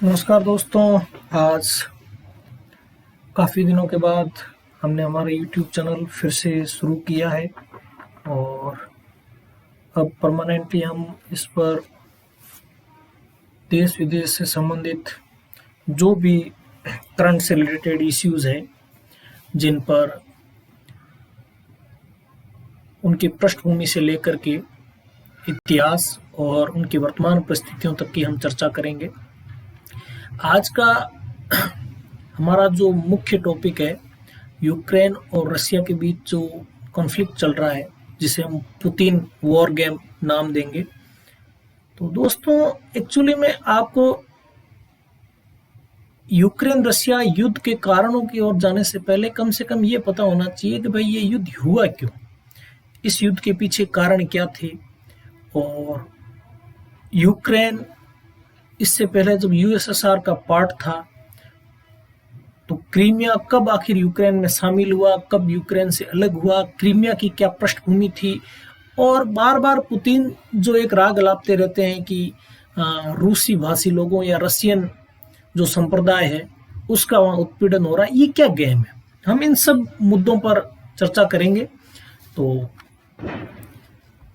नमस्कार दोस्तों। आज काफ़ी दिनों के बाद हमने हमारा YouTube चैनल फिर से शुरू किया है और अब परमानेंटली हम इस पर देश विदेश से संबंधित जो भी करंट से रिलेटेड इश्यूज हैं, जिन पर उनकी पृष्ठभूमि से लेकर के इतिहास और उनकी वर्तमान परिस्थितियों तक की हम चर्चा करेंगे। आज का हमारा जो मुख्य टॉपिक है, यूक्रेन और रशिया के बीच जो कॉन्फ्लिक्ट चल रहा है, जिसे हम पुतिन वॉर गेम नाम देंगे। तो दोस्तों, एक्चुअली में आपको यूक्रेन रशिया युद्ध के कारणों की ओर जाने से पहले कम से कम ये पता होना चाहिए कि भाई ये युद्ध हुआ क्यों, इस युद्ध के पीछे कारण क्या थे, और यूक्रेन इससे पहले जब यूएसएसआर का पार्ट था तो क्रीमिया कब आखिर यूक्रेन में शामिल हुआ, कब यूक्रेन से अलग हुआ, क्रीमिया की क्या पृष्ठभूमि थी। और बार बार पुतिन जो एक राग अलापते रहते हैं कि रूसी भाषी लोगों या रशियन जो संप्रदाय है उसका वहाँ उत्पीड़न हो रहा है, ये क्या गेम है। हम इन सब मुद्दों पर चर्चा करेंगे, तो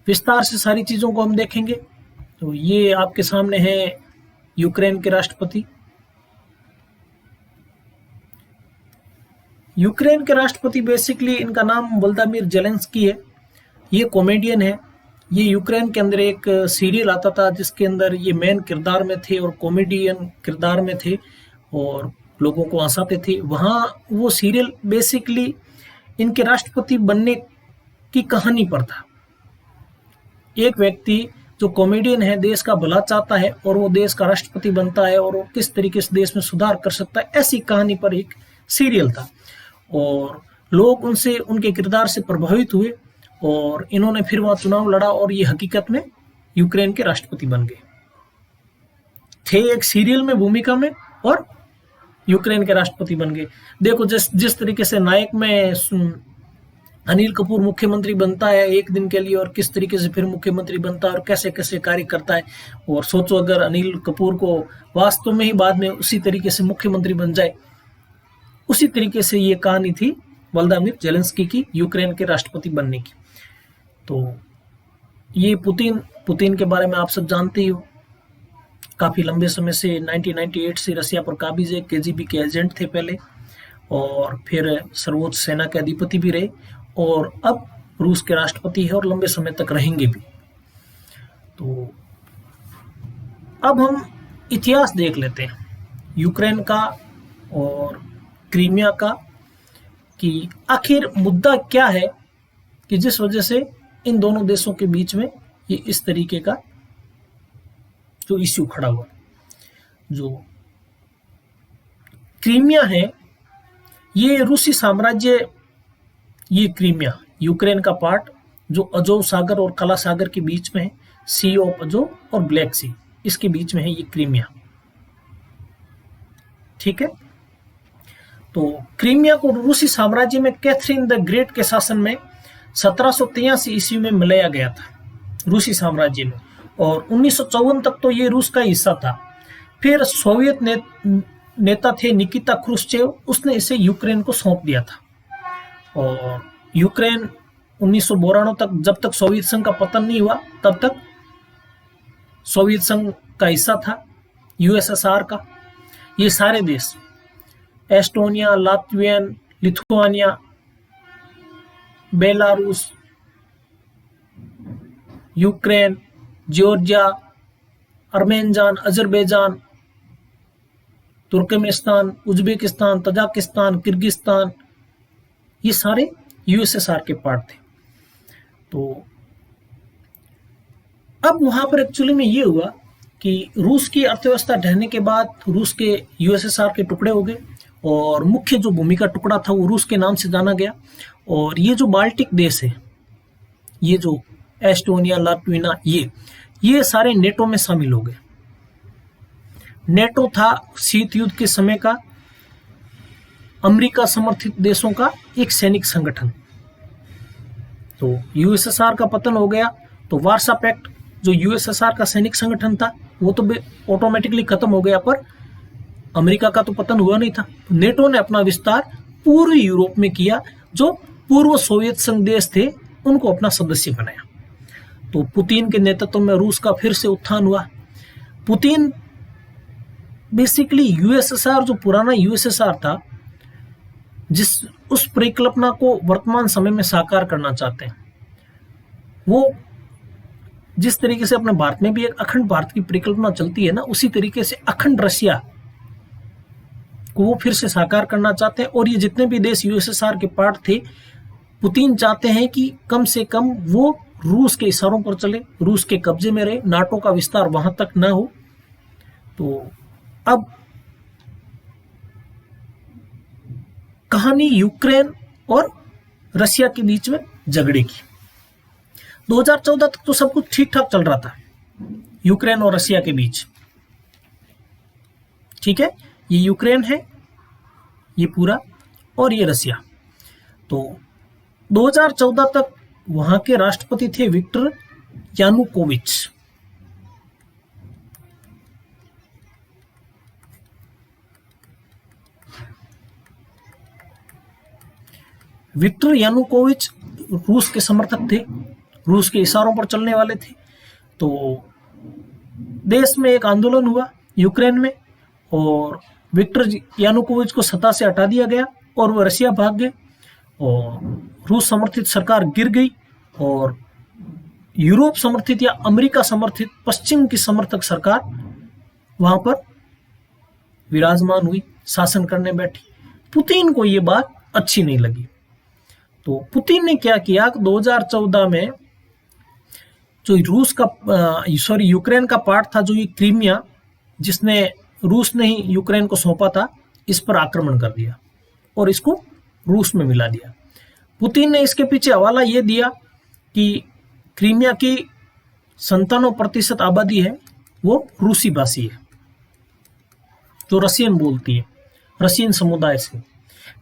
विस्तार से सारी चीज़ों को हम देखेंगे। तो ये आपके सामने है यूक्रेन के राष्ट्रपति। यूक्रेन के राष्ट्रपति बेसिकली इनका नाम व्लादिमीर ज़ेलेंस्की है। ये कॉमेडियन है। ये यूक्रेन के अंदर एक सीरियल आता था जिसके अंदर ये मेन किरदार में थे और कॉमेडियन किरदार में थे और लोगों को हंसाते थे। वहाँ वो सीरियल बेसिकली इनके राष्ट्रपति बनने की कहानी पर था। एक व्यक्ति जो कॉमेडियन है, देश का भला चाहता है और वो देश का राष्ट्रपति बनता है और वो किस तरीके से देश में सुधार कर सकता है, ऐसी कहानी पर एक सीरियल था। और लोग उनसे, उनके किरदार से प्रभावित हुए और इन्होंने फिर वहां चुनाव लड़ा और ये हकीकत में यूक्रेन के राष्ट्रपति बन गए थे, एक सीरियल में भूमिका में, और यूक्रेन के राष्ट्रपति बन गए। देखो जिस तरीके से नायक में अनिल कपूर मुख्यमंत्री बनता है एक दिन के लिए और किस तरीके से फिर मुख्यमंत्री बनता है और कैसे कैसे कार्य करता है। और सोचो अगर अनिल कपूर को वास्तव में ही बाद में उसी तरीके से मुख्यमंत्री बन जाए, उसी तरीके से ये कहानी थी व्लादिमीर ज़ेलेंस्की की यूक्रेन के राष्ट्रपति बनने की। तो ये पुतिन के बारे में आप सब जानते ही हो। काफ़ी लंबे समय से 1998 से रशिया पर काबिज है। केजीबी के एजेंट थे पहले और फिर सर्वोच्च सेना के अधिपति भी रहे और अब रूस के राष्ट्रपति है और लंबे समय तक रहेंगे भी। तो अब हम इतिहास देख लेते हैं यूक्रेन का और क्रीमिया का, कि आखिर मुद्दा क्या है कि जिस वजह से इन दोनों देशों के बीच में ये इस तरीके का जो इश्यू खड़ा हुआ। जो क्रीमिया है, ये रूसी साम्राज्य, ये क्रीमिया यूक्रेन का पार्ट जो अजोव सागर और काला सागर के बीच में है, सी ऑफ अजोव और ब्लैक सी, इसके बीच में है ये क्रीमिया। ठीक है। तो क्रीमिया को रूसी साम्राज्य में कैथरीन द ग्रेट के शासन में 1783 ईस्वी में मिलाया गया था रूसी साम्राज्य में, और 1954 तक तो ये रूस का हिस्सा था। फिर सोवियत नेता थे निकिता क्रुश्चेव, उसने इसे यूक्रेन को सौंप दिया था। और यूक्रेन 1992 तक, जब तक सोवियत संघ का पतन नहीं हुआ तब तक सोवियत संघ का हिस्सा था, यूएसएसआर का। ये सारे देश Estonia, Latvian, Lithuania, Belarus, Ukraine, Georgia, अर्मेनिस्तान, Azerbaijan, Turkmenistan, Uzbekistan, Tajikistan, Kyrgyzstan, ये सारे यूएसएसआर के पार्ट थे। तो अब वहां पर एक्चुअली में ये हुआ कि रूस की अर्थव्यवस्था ढहने के बाद रूस के यूएसएसआर के टुकड़े हो गए और मुख्य जो भूमि का टुकड़ा था वो रूस के नाम से जाना गया। और ये जो बाल्टिक देश है, ये जो एस्टोनिया, लात्विया, ये सारे नेटो में शामिल हो गए। नेटो था शीत युद्ध के समय का अमेरिका समर्थित देशों का एक सैनिक संगठन। तो यूएसएसआर का पतन हो गया तो वार्सा पैक्ट जो यूएसएसआर का सैनिक संगठन था वो तो ऑटोमेटिकली खत्म हो गया, पर अमेरिका का तो पतन हुआ नहीं था। नेटो ने अपना विस्तार पूर्वी यूरोप में किया, जो पूर्व सोवियत संघ देश थे उनको अपना सदस्य बनाया। तो पुतिन के नेतृत्व में रूस का फिर से उत्थान हुआ। पुतिन बेसिकली यूएसएसआर, जो पुराना यूएसएसआर था, जिस उस परिकल्पना को वर्तमान समय में साकार करना चाहते हैं। वो जिस तरीके से अपने भारत में भी एक अखंड भारत की परिकल्पना चलती है ना, उसी तरीके से अखंड रशिया को वो फिर से साकार करना चाहते हैं। और ये जितने भी देश यूएसएसआर के पार्ट थे, पुतिन चाहते हैं कि कम से कम वो रूस के इशारों पर चले, रूस के कब्जे में रहे, नाटो का विस्तार वहां तक ना हो। तो अब कहानी यूक्रेन और रशिया के बीच में झगड़े की। 2014 तक तो सब कुछ ठीक ठाक चल रहा था यूक्रेन और रशिया के बीच। ठीक है, ये यूक्रेन है, ये पूरा, और ये रशिया। तो 2014 तक वहां के राष्ट्रपति थे विक्टर यानुकोविच। विक्टर यानुकोविच रूस के समर्थक थे, रूस के इशारों पर चलने वाले थे। तो देश में एक आंदोलन हुआ यूक्रेन में, और विक्टर यानुकोविच को सत्ता से हटा दिया गया और वो रशिया भाग गए, और रूस समर्थित सरकार गिर गई, और यूरोप समर्थित या अमेरिका समर्थित पश्चिम की समर्थक सरकार वहां पर विराजमान हुई, शासन करने बैठी। पुतिन को ये बात अच्छी नहीं लगी। तो पुतिन ने क्या किया, 2014 में जो यूक्रेन का पार्ट था, जो ये क्रीमिया, जिसने रूस ने ही यूक्रेन को सौंपा था, इस पर आक्रमण कर दिया और इसको रूस में मिला दिया। पुतिन ने इसके पीछे हवाला ये दिया कि क्रीमिया की 97% आबादी है वो रूसी भाषी है, जो रशियन बोलती है, रशियन समुदाय से।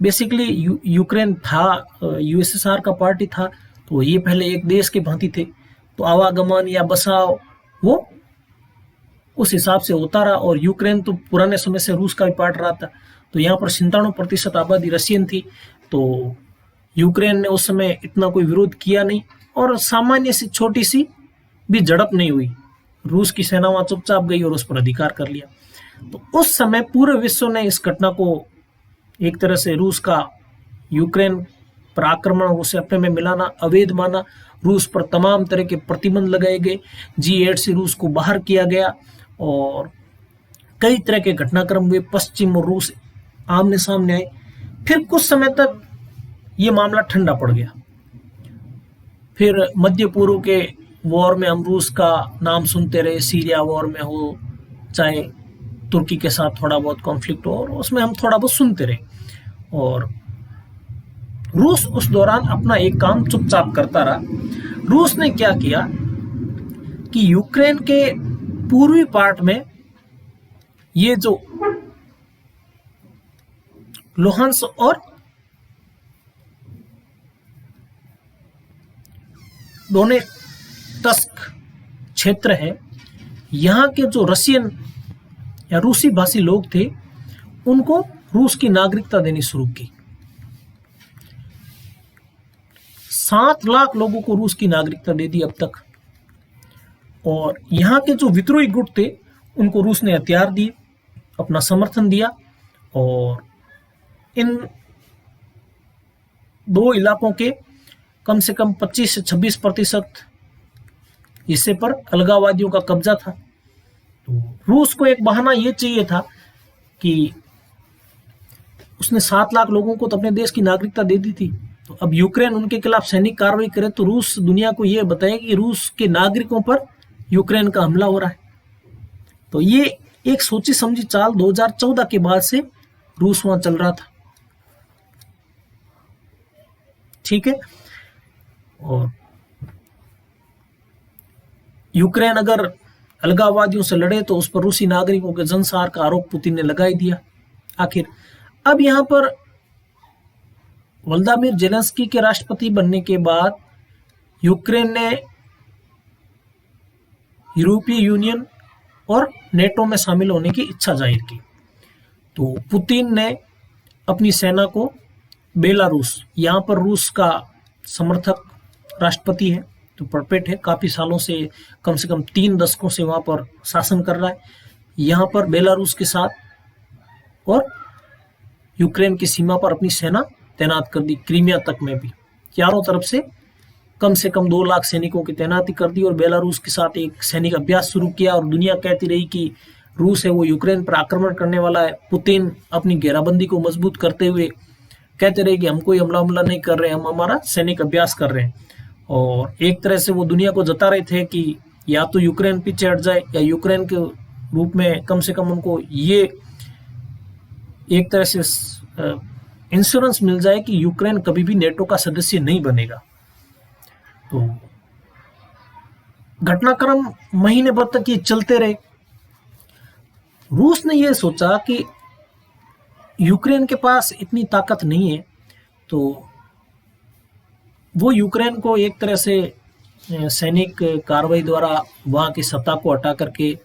बेसिकली यूक्रेन था, यूएसएसआर का पार्ट ही था, तो ये पहले एक देश के भांति थे, तो आवागमन या बसाव वो उस हिसाब से होता रहा। और यूक्रेन तो पुराने समय से रूस का भी पार्ट रहा था, तो यहाँ पर 97% आबादी रशियन थी। तो यूक्रेन ने उस समय इतना कोई विरोध किया नहीं, और सामान्य सी छोटी सी भी झड़प नहीं हुई। रूस की सेना वहां चुपचाप गई और उस पर अधिकार कर लिया। तो उस समय पूरे विश्व ने इस घटना को एक तरह से रूस का यूक्रेन पर आक्रमण, उसे अपने में मिलाना अवैध माना। रूस पर तमाम तरह के प्रतिबंध लगाए गए, G8 से रूस को बाहर किया गया, और कई तरह के घटनाक्रम हुए। पश्चिम और रूस आमने सामने आए। फिर कुछ समय तक ये मामला ठंडा पड़ गया। फिर मध्य पूर्व के वॉर में हम रूस का नाम सुनते रहे, सीरिया वॉर में हो, चाहे तुर्की के साथ थोड़ा बहुत कॉन्फ्लिक्ट हो, और उसमें हम थोड़ा बहुत सुनते रहे। और रूस उस दौरान अपना एक काम चुपचाप करता रहा। रूस ने क्या किया कि यूक्रेन के पूर्वी पार्ट में ये जो लुहांस्क और डोनेट्स्क क्षेत्र है, यहाँ के जो रशियन या रूसी भाषी लोग थे, उनको रूस की नागरिकता देनी शुरू की। 7 लाख लोगों को रूस की नागरिकता दे दी अब तक। और यहाँ के जो विद्रोही गुट थे, उनको रूस ने हथियार दिए, अपना समर्थन दिया, और इन दो इलाकों के कम से कम 25 से 26% हिस्से पर अलगाववादियों का कब्जा था। तो रूस को एक बहाना ये चाहिए था कि उसने 7 लाख लोगों को तो अपने देश की नागरिकता दे दी थी, तो अब यूक्रेन उनके खिलाफ सैनिक कार्रवाई करे तो रूस दुनिया को यह बताए कि रूस के नागरिकों पर यूक्रेन का हमला हो रहा है। तो ये एक सोची समझी चाल 2014 के बाद से रूस वहां चल रहा था। ठीक है, और यूक्रेन अगर अलगाववादियों से लड़े तो उस पर रूसी नागरिकों के जनसार का आरोप पुतिन ने लगा ही दिया। आखिर अब यहां पर व्लादिमीर जेलेंस्की के राष्ट्रपति बनने के बाद यूक्रेन ने यूरोपीय यूनियन और नेटो में शामिल होने की इच्छा जाहिर की। तो पुतिन ने अपनी सेना को बेलारूस, यहाँ पर रूस का समर्थक राष्ट्रपति है, तो परपेट है, काफी सालों से कम 3 दशकों से वहां पर शासन कर रहा है, यहाँ पर बेलारूस के साथ और यूक्रेन की सीमा पर अपनी सेना तैनात कर दी, क्रीमिया तक में भी चारों तरफ से कम 2 लाख सैनिकों की तैनाती कर दी और बेलारूस के साथ एक सैनिक अभ्यास शुरू किया। और दुनिया कहती रही कि रूस है वो यूक्रेन पर आक्रमण करने वाला है। पुतिन अपनी घेराबंदी को मजबूत करते हुए कहते रहे कि हम कोई हमला नहीं कर रहे, हम हमारा सैनिक अभ्यास कर रहे हैं। और एक तरह से वो दुनिया को जता रहे थे कि या तो यूक्रेन पीछे हट जाए या यूक्रेन के रूप में कम से कम उनको ये एक तरह से इंश्योरेंस मिल जाए कि यूक्रेन कभी भी नेटो का सदस्य नहीं बनेगा। तो घटनाक्रम महीने भर तक ये चलते रहे। रूस ने यह सोचा कि यूक्रेन के पास इतनी ताकत नहीं है, तो वो यूक्रेन को एक तरह से सैनिक कार्रवाई द्वारा वहां की सत्ता को हटा करके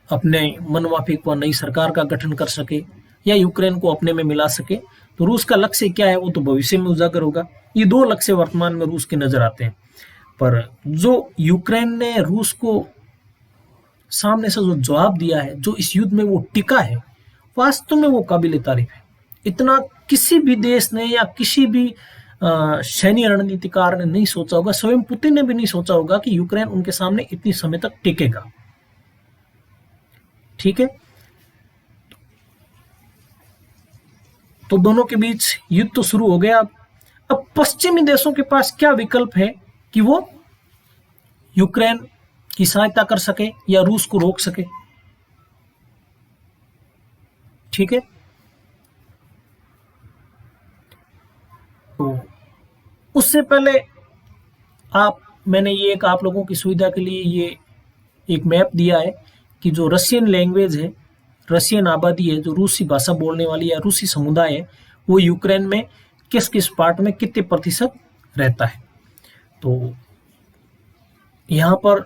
अपने मनमाफिक व नई सरकार का गठन कर सके या यूक्रेन को अपने में मिला सके। तो रूस का लक्ष्य क्या है वो तो भविष्य में उजागर होगा। ये 2 लक्ष्य वर्तमान में रूस के नजर आते हैं, पर जो यूक्रेन ने रूस को सामने से जो जवाब दिया है, जो इस युद्ध में वो टिका है, वास्तव में वो काबिल तारीफ है। इतना किसी भी देश ने या किसी भी सैन्य रणनीतिकार ने नहीं सोचा होगा, स्वयं पुतिन ने भी नहीं सोचा होगा कि यूक्रेन उनके सामने इतनी समय तक टिकेगा। ठीक है, तो दोनों के बीच युद्ध तो शुरू हो गया। अब पश्चिमी देशों के पास क्या विकल्प है कि वो यूक्रेन की सहायता कर सके या रूस को रोक सके। ठीक है, तो उससे पहले मैंने ये एक आप लोगों की सुविधा के लिए ये एक मैप दिया है कि जो रशियन लैंग्वेज है, रशियन आबादी है, जो रूसी भाषा बोलने वाली या रूसी समुदाय है, वो यूक्रेन में किस किस पार्ट में कितने प्रतिशत रहता है। तो यहाँ पर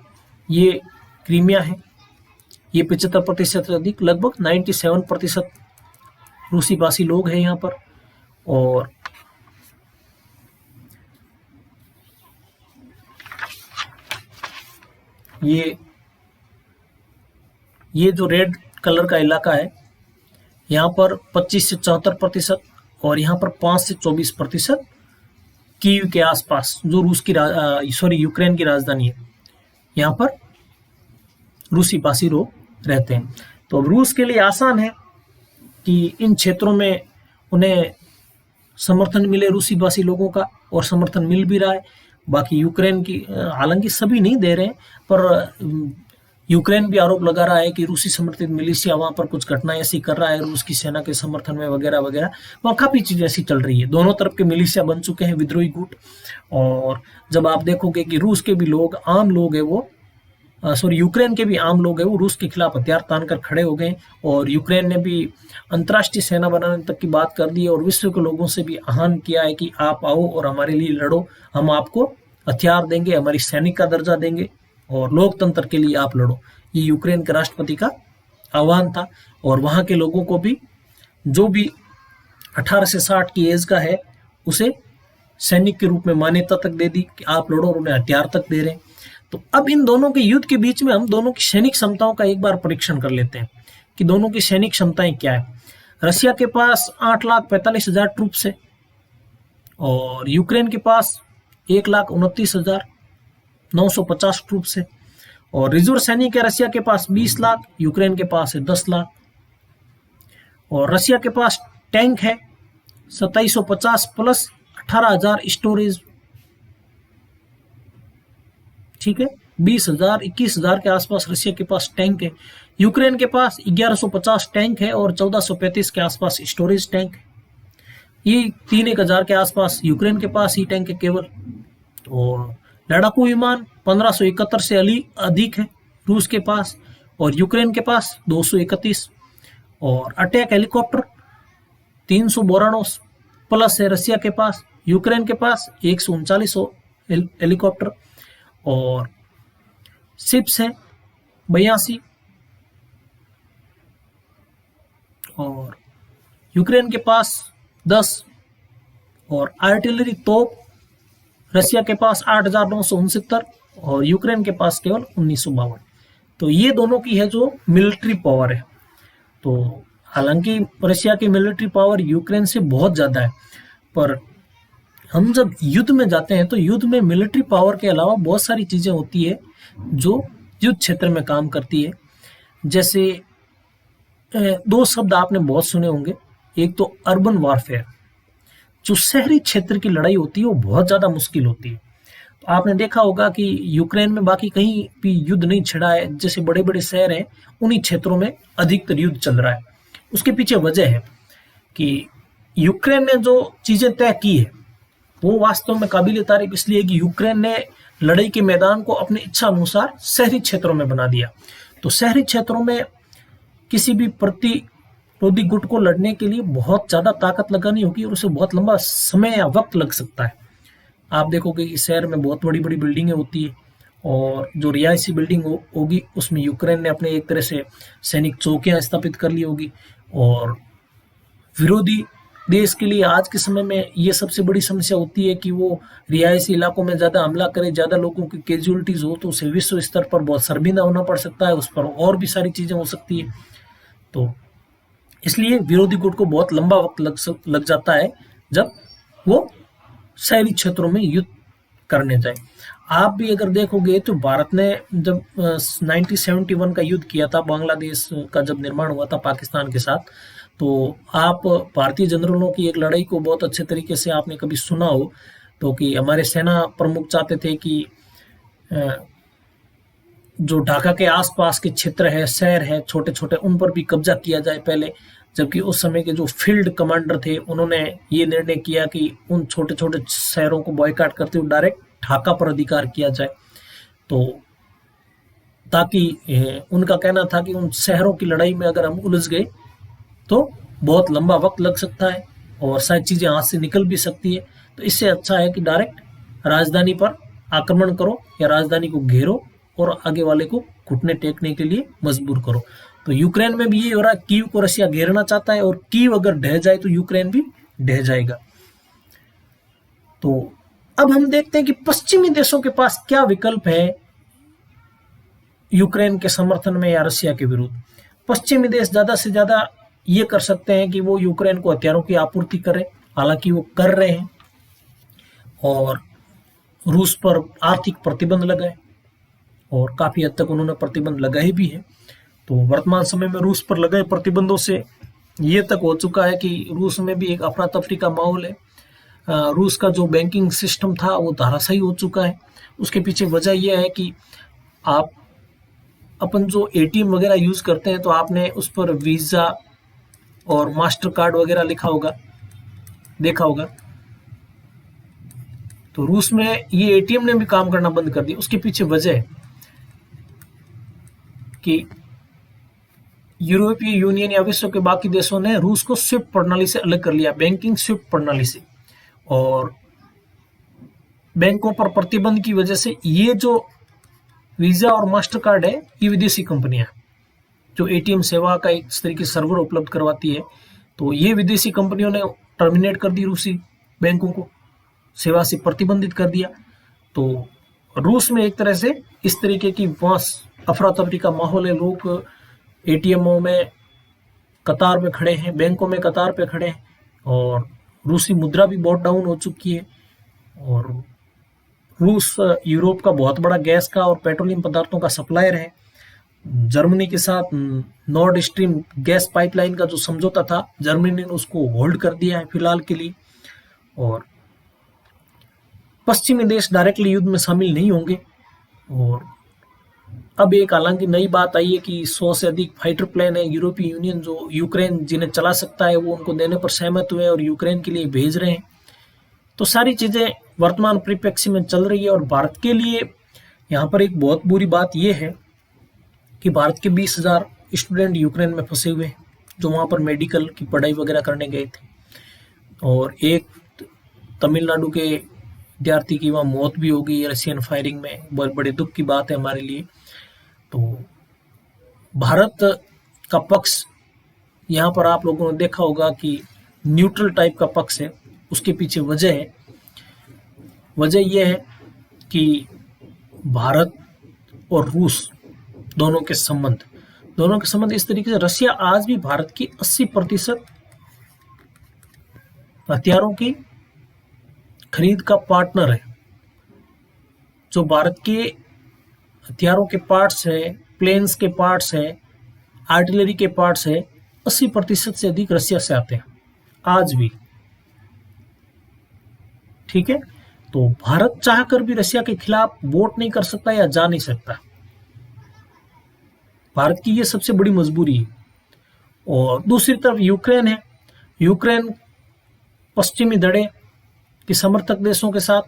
ये क्रीमिया है, ये 75% से अधिक, लगभग 97% रूसी भाषी लोग हैं यहाँ पर। और ये जो रेड कलर का इलाका है, यहाँ पर 25 से 74% और यहाँ पर 5 से 24% कीव के आसपास, जो यूक्रेन की राजधानी है, यहाँ पर रूसी भाषी लोग रहते हैं। तो अब रूस के लिए आसान है कि इन क्षेत्रों में उन्हें समर्थन मिले रूसी भाषी लोगों का, और समर्थन मिल भी रहा है। बाकी यूक्रेन की, हालांकि सभी नहीं दे रहे हैं, पर यूक्रेन भी आरोप लगा रहा है कि रूसी समर्थित मिलिशिया वहां पर कुछ घटनाएं ऐसी कर रहा है रूस की सेना के समर्थन में वगैरह वगैरह। वहां काफी चीजें ऐसी चल रही है, दोनों तरफ के मिलिशिया बन चुके हैं, विद्रोही गुट। और जब आप देखोगे कि रूस के भी लोग, आम लोग है वो, यूक्रेन के भी आम लोग हैं वो रूस के खिलाफ हथियार तान कर खड़े हो गए। और यूक्रेन ने भी अंतर्राष्ट्रीय सेना बनाने तक की बात कर दी है और विश्व के लोगों से भी आह्वान किया है कि आप आओ और हमारे लिए लड़ो, हम आपको हथियार देंगे, हमारी सैनिक का दर्जा देंगे और लोकतंत्र के लिए आप लड़ो। ये यूक्रेन के राष्ट्रपति का आह्वान था। और वहां के लोगों को भी, जो भी 18 से 60 की एज का है, उसे सैनिक के रूप में मान्यता तक दे दी कि आप लड़ो, और उन्हें हथियार तक दे रहे हैं। तो अब इन दोनों के युद्ध के बीच में हम दोनों की सैनिक क्षमताओं का एक बार परीक्षण कर लेते हैं कि दोनों की सैनिक क्षमताएं क्या है। रशिया के पास 8,45,000 ट्रूप्स है और यूक्रेन के पास 1,29,950 ट्रूप्स है। और रिजर्व सैनिक है रशिया के पास 20 लाख, यूक्रेन के पास है 10 लाख। और रशिया के पास टैंक है 2750 प्लस 18,000 स्टोरेज। ठीक है, 20,000 21,000 के आसपास रशिया के पास टैंक है। यूक्रेन के पास 1150 टैंक है और 1435 के आसपास स्टोरेज टैंक है। ये 3,000 के आसपास यूक्रेन के पास ही टैंक है केवल। और लड़ाकू विमान 1571 से अधिक है रूस के पास और यूक्रेन के पास 231। और अटैक हेलीकॉप्टर 392 प्लस है रशिया के पास, यूक्रेन के पास 139 हेलीकॉप्टर। और शिप्स है 82 और यूक्रेन के पास 10 और आर्टिलरी तोप रशिया के पास 8,969 और यूक्रेन के पास केवल 1952। तो ये दोनों की है जो मिलिट्री पावर है। तो हालांकि रशिया की मिलिट्री पावर यूक्रेन से बहुत ज़्यादा है, पर हम जब युद्ध में जाते हैं तो युद्ध में मिलिट्री पावर के अलावा बहुत सारी चीज़ें होती है जो युद्ध क्षेत्र में काम करती है। जैसे दो शब्द आपने बहुत सुने होंगे, एक तो अर्बन वारफेयर। जो शहरी क्षेत्र की लड़ाई होती है वो बहुत ज़्यादा मुश्किल होती है। तो आपने देखा होगा कि यूक्रेन में बाकी कहीं भी युद्ध नहीं छिड़ा है, जैसे बड़े बड़े शहर हैं उन्हीं क्षेत्रों में अधिकतर युद्ध चल रहा है। उसके पीछे वजह है कि यूक्रेन ने जो चीज़ें तय की है वो वास्तव में काबिल तारीफ इसलिए कि यूक्रेन ने लड़ाई के मैदान को अपनी इच्छा अनुसार शहरी क्षेत्रों में बना दिया। तो शहरी क्षेत्रों में किसी भी प्रतिरोधी गुट को लड़ने के लिए बहुत ज़्यादा ताकत लगानी होगी और उसे बहुत लंबा समय या वक्त लग सकता है। आप देखोगे कि शहर में बहुत बड़ी बड़ी बिल्डिंगें होती है और जो रिहायशी बिल्डिंग होगी उसमें यूक्रेन ने अपने एक तरह से सैनिक चौकियां स्थापित कर ली होगी। और विरोधी देश के लिए आज के समय में ये सबसे बड़ी समस्या होती है कि वो रिहायशी इलाकों में ज़्यादा हमला करे, ज़्यादा लोगों की कैजुअलिटीज हो तो उसे विश्व स्तर पर बहुत शर्मिंदा होना पड़ सकता है, उस पर और भी सारी चीज़ें हो सकती है। तो इसलिए विरोधी गुट को बहुत लंबा वक्त लग जाता है जब वो शहरी क्षेत्रों में युद्ध करने जाए। आप भी अगर देखोगे तो भारत ने जब 1971 का युद्ध किया था, बांग्लादेश का जब निर्माण हुआ था पाकिस्तान के साथ, तो आप भारतीय जनरलों की एक लड़ाई को बहुत अच्छे तरीके से आपने कभी सुना हो, तो कि हमारे सेना प्रमुख चाहते थे कि जो ढाका के आसपास के क्षेत्र है, शहर है छोटे छोटे, उन पर भी कब्जा किया जाए पहले। जबकि उस समय के जो फील्ड कमांडर थे उन्होंने ये निर्णय किया कि उन छोटे छोटे शहरों को बॉयकॉट करते हुए डायरेक्ट ढाका पर अधिकार किया जाए। तो ताकि उनका कहना था कि उन शहरों की लड़ाई में अगर हम उलझ गए तो बहुत लंबा वक्त लग सकता है और शायद चीज़ें हाथ से निकल भी सकती है। तो इससे अच्छा है कि डायरेक्ट राजधानी पर आक्रमण करो या राजधानी को घेरो और आगे वाले को घुटने टेकने के लिए मजबूर करो। तो यूक्रेन में भी ये हो रहा है, कीव को रशिया घेरना चाहता है और कीव अगर ढह जाए तो यूक्रेन भी ढह जाएगा। तो अब हम देखते हैं कि पश्चिमी देशों के पास क्या विकल्प है यूक्रेन के समर्थन में या रशिया के विरुद्ध। पश्चिमी देश ज्यादा से ज्यादा ये कर सकते हैं कि वो यूक्रेन को हथियारों की आपूर्ति करें, हालांकि वो कर रहे हैं, और रूस पर आर्थिक प्रतिबंध लगाए और काफी हद तक उन्होंने प्रतिबंध लगाए भी हैं। तो वर्तमान समय में रूस पर लगाए प्रतिबंधों से ये तक हो चुका है कि रूस में भी एक अफरा तफरी का माहौल है। रूस का जो बैंकिंग सिस्टम था वो धराशायी हो चुका है। उसके पीछे वजह यह है कि आप अपन जो एटीएम वगैरह यूज करते हैं तो आपने उस पर वीजा और मास्टर कार्ड वगैरह लिखा होगा, देखा होगा। तो रूस में ये एटीएम ने भी काम करना बंद कर दिया। उसके पीछे वजह है कि यूरोपीय यूनियन या विश्व के बाकी देशों ने रूस को स्विफ्ट प्रणाली से अलग कर लिया, बैंकिंग स्विफ्ट प्रणाली से। और बैंकों पर प्रतिबंध की वजह से ये जो वीजा और मास्टर कार्ड है ये विदेशी कंपनियां जो एटीएम सेवा का एक तरीके सर्वर उपलब्ध करवाती है, तो ये विदेशी कंपनियों ने टर्मिनेट कर दी रूसी बैंकों को, सेवा से प्रतिबंधित कर दिया। तो रूस में एक तरह से इस तरीके की वहां अफरा तफरी का माहौल है। लोग एटीएमओ में कतार पे खड़े हैं, बैंकों में कतार पे खड़े हैं, और रूसी मुद्रा भी बहुत डाउन हो चुकी है। और रूस यूरोप का बहुत बड़ा गैस का और पेट्रोलियम पदार्थों का सप्लायर है। जर्मनी के साथ नॉर्ड स्ट्रीम गैस पाइपलाइन का जो समझौता था, जर्मनी ने उसको होल्ड कर दिया है फिलहाल के लिए। और पश्चिमी देश डायरेक्टली युद्ध में शामिल नहीं होंगे। और अब एक हालांकि नई बात आई है कि 100 से अधिक फाइटर प्लेन है यूरोपीय यूनियन जो यूक्रेन जिन्हें चला सकता है वो उनको देने पर सहमत हुए और यूक्रेन के लिए भेज रहे हैं। तो सारी चीजें वर्तमान परिप्रेक्ष्य में चल रही है। और भारत के लिए यहाँ पर एक बहुत बुरी बात यह है कि भारत के 20,000 स्टूडेंट यूक्रेन में फंसे हुए हैं जो वहाँ पर मेडिकल की पढ़ाई वगैरह करने गए थे, और एक तमिलनाडु के विद्यार्थी की वहाँ मौत भी हो गई रशियन फायरिंग में। बहुत बड़े दुख की बात है हमारे लिए। तो भारत का पक्ष यहाँ पर आप लोगों ने देखा होगा कि न्यूट्रल टाइप का पक्ष है, उसके पीछे वजह है। वजह यह है कि भारत और रूस दोनों के संबंध इस तरीके से, रशिया आज भी भारत की 80% हथियारों की खरीद का पार्टनर है। जो भारत के हथियारों के पार्ट्स है, प्लेन्स के पार्ट्स है, आर्टिलरी के पार्ट्स है, 80% से अधिक रशिया से आते हैं आज भी। ठीक है, तो भारत चाहकर भी रशिया के खिलाफ वोट नहीं कर सकता या जा नहीं सकता। भारत की यह सबसे बड़ी मजबूरी है। और दूसरी तरफ यूक्रेन है। यूक्रेन पश्चिमी धड़े के समर्थक देशों के साथ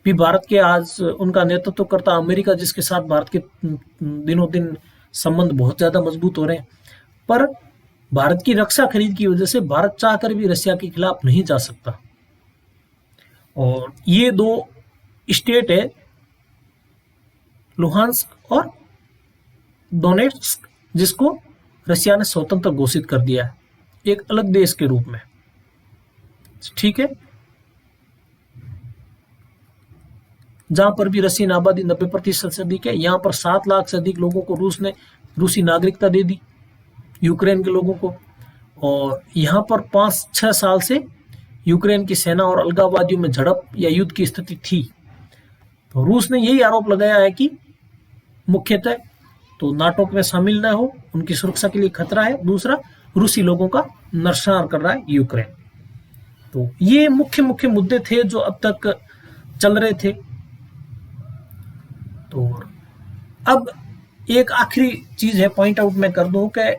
भी भारत के आज उनका नेतृत्व करता अमेरिका, जिसके साथ भारत के दिनों दिन संबंध बहुत ज्यादा मजबूत हो रहे हैं। पर भारत की रक्षा खरीद की वजह से भारत चाहकर भी रशिया के खिलाफ नहीं जा सकता। और ये दो स्टेट है, लुहांस्क और डोनेट्स्क, जिसको रशिया ने स्वतंत्र घोषित कर दिया है एक अलग देश के रूप में। ठीक है, जहां पर भी रशियन आबादी 90% से अधिक है। यहां पर 7 लाख से अधिक लोगों को रूस ने रूसी नागरिकता दे दी, यूक्रेन के लोगों को। और यहां पर 5-6 साल से यूक्रेन की सेना और अलगाववादियों में झड़प या युद्ध की स्थिति थी। तो रूस ने यही आरोप लगाया है कि मुख्यतः तो नाटो में शामिल न हो, उनकी सुरक्षा के लिए खतरा है। दूसरा, रूसी लोगों का नरसंहार कर रहा है यूक्रेन। तो ये मुख्य मुद्दे थे जो अब तक चल रहे थे। तो अब एक आखिरी चीज है, पॉइंट आउट मैं कर दूं कि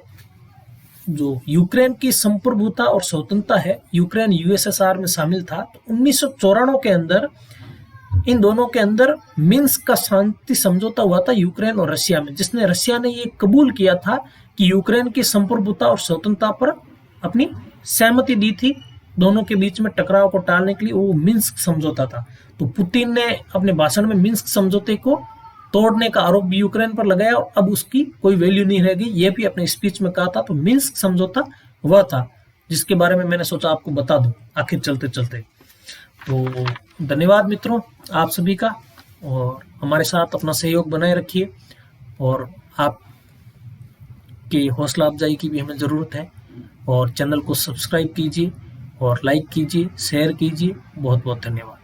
जो यूक्रेन की संप्रभुता और स्वतंत्रता है, यूक्रेन यूएसएसआर में शामिल था। तो 1994 के अंदर इन दोनों के अंदर मिन्स्क का शांति समझौता हुआ था यूक्रेन और रशिया में, जिसने रशिया ने ये कबूल किया था कि यूक्रेन की संप्रभुता और स्वतंत्रता पर अपनी सहमति दी थी। दोनों के बीच में टकराव को टालने के लिए वो मिन्स्क समझौता था। तो पुतिन ने अपने भाषण में मिन्स्क समझौते को तोड़ने का आरोप भी यूक्रेन पर लगाया और अब उसकी कोई वैल्यू नहीं रह गई, ये भी अपने स्पीच में कहा था। तो मिन्स्क समझौता वह था जिसके बारे में मैंने सोचा आपको बता दूं आखिर चलते चलते। तो धन्यवाद मित्रों आप सभी का, और हमारे साथ अपना सहयोग बनाए रखिए, और आपकी हौसला अफजाई की भी हमें ज़रूरत है। और चैनल को सब्सक्राइब कीजिए और लाइक कीजिए, शेयर कीजिए। बहुत बहुत धन्यवाद।